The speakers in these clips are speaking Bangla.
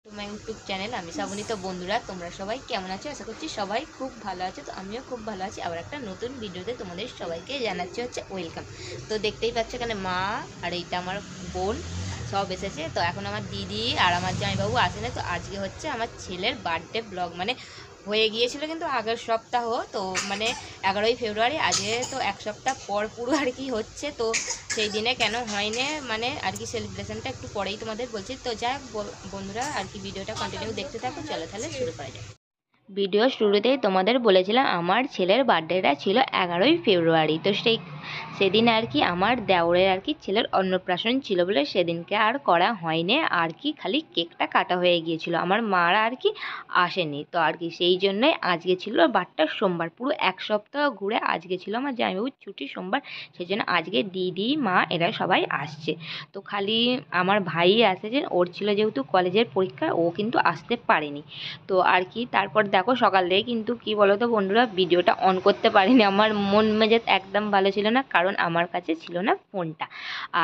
To my YouTube channel. আমি শ্রাবণী। তো বন্ধুরা, তোমরা সবাই কেমন আছো? আশা করছি সবাই খুব ভালো আছে। তো আমিও খুব ভালো আছি। আবার একটা নতুন ভিডিওতে তোমাদের সবাইকে জানাচ্ছি হচ্ছে ওয়েলকাম। তো দেখতেই পাচ্ছ এখানে মা আর এইটা আমার বোন সব এসেছে। তো এখন আমার দিদি আর আমার জামাইবাবু আসেনি। তো আজকে হচ্ছে আমার ছেলের বার্থডে ব্লগ, মানে হয়ে গিয়েছিল কিন্তু আগের সপ্তাহ, তো মানে 11ই ফেব্রুয়ারি, আজকে তো এক সপ্তাহ পর পুরো আর কি হচ্ছে। তো সেই দিনে কেন হয়নি, মানে আর কি সেলিব্রেশনটা একটু পরেই তোমাদের বলছি। তো যাই হোক বন্ধুরা, আর কি ভিডিওটা কন্টিনিউ দেখতে থাকো। চলো তাহলে শুরু করা যাক। ভিডিও শুরুতেই তোমাদের বলেছিলাম আমার ছেলের বার্থডেটা ছিল 11ই ফেব্রুয়ারি। তো সেদিন আর কি আমার দেওরের আর কি ছেলের অন্নপ্রাশন ছিল বলে সেদিনকে আর করা হয়নি। আর কি খালি কেকটা কাটা হয়ে গিয়েছিল, আমার মারা আর কি আসেনি। তো আর কি সেই জন্যই আজকে ছিল বারটা সোমবার, পুরো এক সপ্তাহ ঘুরে আজকে ছিল আমার জামাইবাবুর ছুটি সোমবার। সেই জন্য আজকে দিদি মা এরা সবাই আসছে। তো খালি আমার ভাই আসেছে, ওর ছিল যেহেতু কলেজের পরীক্ষা, ও কিন্তু আসতে পারেনি। তো আর কি তারপর দেখো সকাল থেকে কিন্তু কি বলো তো বন্ধুরা, ভিডিওটা অন করতে পারিনি। আমার মন মেজাজ একদম ভালো ছিল না, কারণ আমার কাছে ছিল না ফোনটা।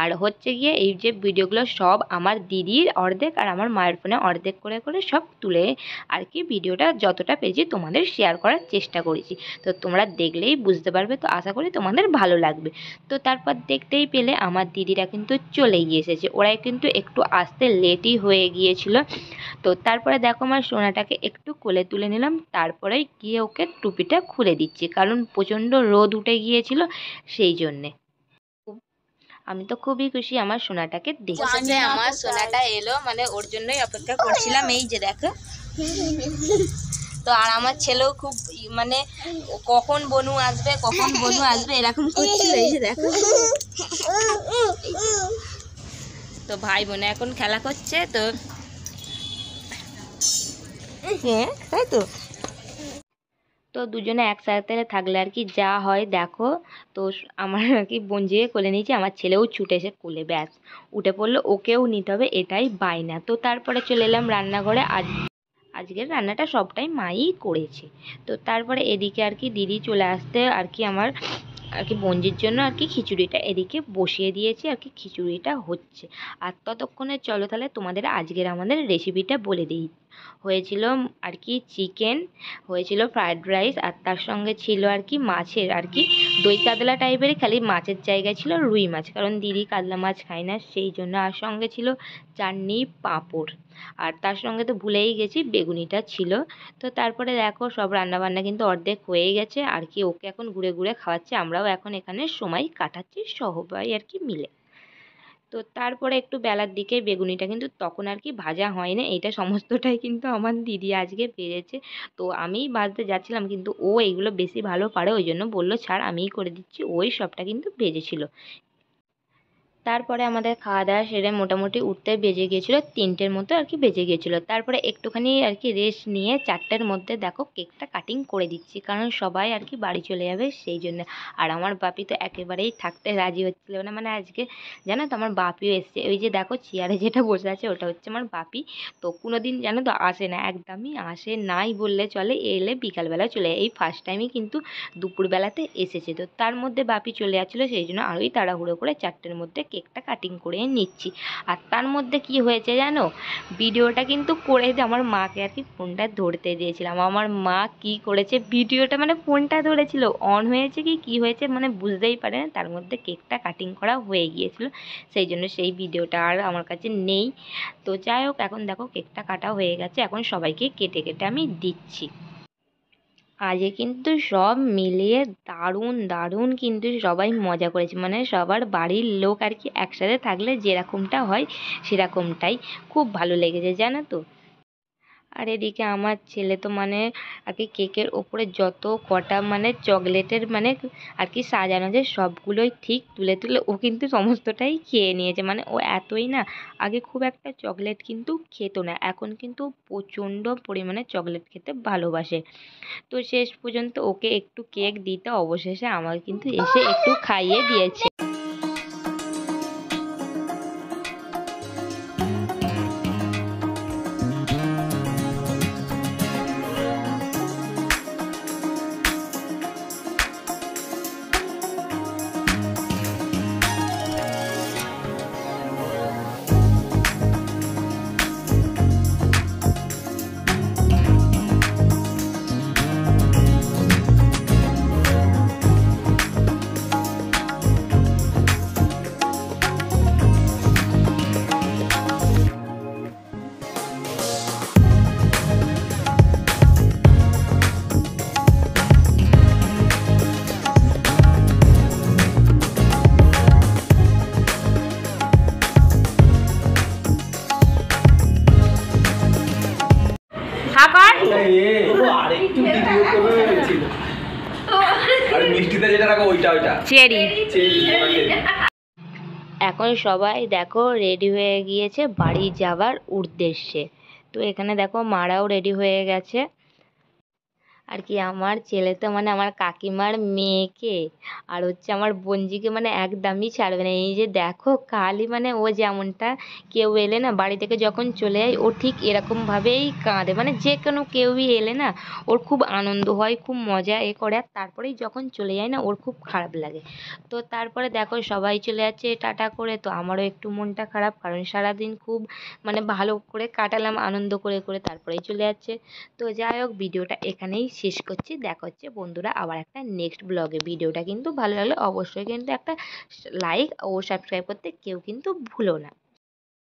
আর হচ্ছে গিয়ে এই যে ভিডিওগুলো সব আমার দিদির অর্ধেক আর আমার মায়ের ফোনে অর্ধেক করে করে সব তুলে আর কি ভিডিওটা যতটা পেয়েছি তোমাদের শেয়ার করার চেষ্টা করেছি। তো তোমরা দেখলেই বুঝতে পারবে। তো আশা করি তোমাদের ভালো লাগবে। তো তারপর দেখতেই পেলে আমার দিদিরা কিন্তু চলে গিয়েছে, ওরাই কিন্তু একটু আসতে লেটই হয়ে গিয়েছিল। তো তারপরে দেখো আমার সোনাটাকে একটু কোলে তুলে নিলাম, তারপরে গিয়ে ওকে টুপিটা খুলে দিচ্ছি, কারণ প্রচণ্ড রোদ উঠে গিয়েছিল সেই জন্যে। আমি তো খুবই খুশি আমার সোনাটাকে দেখে। আমার সোনাটা এলো, মানে ওর জন্যই অপেক্ষা করছিলাম। এই যে দেখো। তো আর আমার ছেলেও খুব মানে কখন বনু আসবে কখন বনু আসবে এরকম করছিল। এই যে দেখো। তো ভাই বোনে এখন খেলা করছে। তো হ্যাঁ, তাই তো। তো দুজনে একসাথে থাকলে আর কি যা হয় দেখো। তো আমার আর কি বোন যেয়ে কোলে নিয়েছে, আমার ছেলেও ছুটে এসে কোলে ব্যাস উঠে পড়লো, ওকেও নিতে হবে, এটাই বায়না। তো তারপরে চলে এলাম রান্নাঘরে। আজকের রান্নাটা সবটাই মাই করেছে। তো তারপরে এদিকে আর কি দিদি চলে আসতে আর কি আমার আর কি বোনজির জন্য আর কি খিচুড়িটা এদিকে বসিয়ে দিয়েছি, আর কি খিচুড়িটা হচ্ছে। আর ততক্ষণে চলো তাহলে তোমাদের আজকের আমাদের রেসিপিটা বলে দিই। হয়েছিল আর কি চিকেন, হয়েছিল ফ্রায়েড রাইস, আর তার সঙ্গে ছিল আর কি মাছের আর কি দই কাতলা টাইপেরই, খালি মাছের জায়গায় ছিল রুই মাছ, কারণ দিদি কাতলা মাছ খায় না সেই জন্য। আর সঙ্গে ছিল চাটনি, পাঁপড়, আর তার সঙ্গে তো ভুলেই গেছি বেগুনিটা ছিল। তো তারপরে দেখো সব রান্নাবান্না কিন্তু অর্ধেক হয়ে গেছে, আর কি ওকে এখন ঘুরে ঘুরে খাওয়াচ্ছে, আমরাও এখন এখানে সময় কাটাচ্ছি সবাই আর কি মিলে। তো তারপরে একটু বেলার দিকে বেগুনিটা কিন্তু তখন আর কি ভাজা হয়নি, এইটা সমস্তটাই কিন্তু আমার দিদি আজকে পেরেছে। তো আমিই ভাজতে যাচ্ছিলাম, কিন্তু ও এইগুলো বেশি ভালো পারে, ওই জন্য বললো ছাড় আমিই করে দিচ্ছি, ওই সবটা কিন্তু ভেজেছিল। তারপরে আমাদের খাওয়া দাওয়া সেরে মোটামুটি উঠতে বেজে গিয়েছিলো 3টের মতো আর কি বেজে গিয়েছিলো। তারপরে একটুখানি আর কি রেস্ট নিয়ে 4টের মধ্যে দেখো কেকটা কাটিং করে দিচ্ছি, কারণ সবাই আর কি বাড়ি চলে যাবে সেই জন্য। আর আমার বাপি তো একেবারেই থাকতে রাজি হচ্ছিল না, মানে আজকে জানো তো আমার বাপিও এসছে। ওই যে দেখো চেয়ারে যেটা বসে আছে ওটা হচ্ছে আমার বাপি। তো কোনো দিন জানো তো আসে না, একদমই আসে নাই বললে চলে, এলে বিকালবেলা চলে যায়। এই ফার্স্ট টাইমই কিন্তু দুপুরবেলাতে এসেছে। তো তার মধ্যে বাপি চলে যাচ্ছিলো, সেই জন্য আরোই তাড়াহুড়ো করে 4টের মধ্যে কেকটা কাটিং করে নিচ্ছি। আর তার মধ্যে কি হয়েছে জানো, ভিডিওটা কিন্তু করে দিয়ে আমার মাকে আর কি ফোনটা ধরতে দিয়েছিলাম। আমার মা কি করেছে, ভিডিওটা মানে ফোনটা ধরেছিল, অন হয়েছে কি কি হয়েছে মানে বুঝতেই পারে না, তার মধ্যে কেকটা কাটিং করা হয়ে গিয়েছিল। সেই জন্য সেই ভিডিওটা আর আমার কাছে নেই। তো যাই হোক, এখন দেখো কেকটা কাটা হয়ে গেছে, এখন সবাইকে কেটে কেটে আমি দিচ্ছি। আজকে কিন্তু সব মিলিয়ে দারুণ দারুণ কিন্তু সবাই মজা করেছে, মানে সবার বাড়ির লোক আর কি একসাথে থাকলে যেরকমটা হয় সেরকমটাই খুব ভালো লেগেছে জানো তো। আর এদিকে আমার ছেলে তো মানে আর কি কেকের ওপরে যত কটা মানে চকলেটের মানে আর কি সাজানো যায় সবগুলোই ঠিক তুলে তুলে ও কিন্তু সমস্তটাই খেয়ে নিয়েছে। মানে ও এতই না, আগে খুব একটা চকলেট কিন্তু খেত না, এখন কিন্তু প্রচণ্ড পরিমাণে চকলেট খেতে ভালোবাসে। তো শেষ পর্যন্ত ওকে একটু কেক দিতে অবশেষে আমার কিন্তু এসে একটু খাইয়ে দিয়েছে। আরেকটু ভিডিও করে ছিল আর মিষ্টিতে যেটা রাখো ওইটা চেরি। চেরি এখন সবাই দেখো রেডি হয়ে গিয়েছে বাড়ি যাবার উদ্দেশ্যে। তো এখানে দেখো মারাও রেডি হয়ে গেছে। আর কি আমার ছেলে তো মানে আমার কাকিমার মেয়েকে আর হচ্ছে আমার বোনজিকে মানে একদমই ছাড়বে না। এই যে দেখো কালই মানে ও যেমনটা কেউ এলে না বাড়ি থেকে যখন চলে যায় ও ঠিক এরকমভাবেই কাঁদে, মানে যে কোনো কেউই এলে না ওর খুব আনন্দ হয়, খুব মজা করে, আর তারপরেই যখন চলে যায় না ওর খুব খারাপ লাগে। তো তারপরে দেখো সবাই চলে যাচ্ছে টাটা করে, তো আমারও একটু মনটা খারাপ, কারণ সারাদিন খুব মানে ভালো করে কাটালাম আনন্দ করে করে, তারপরেই চলে যাচ্ছে। তো যাই হোক ভিডিওটা এখানেই শেষ করছি। দেখা হচ্ছে বন্ধুরা আবার একটা নেক্সট ব্লগে। ভিডিওটা কিন্তু ভালো লাগলে অবশ্যই কিন্তু একটা লাইক ও সাবস্ক্রাইব করতে কেউ কিন্তু ভুলো না।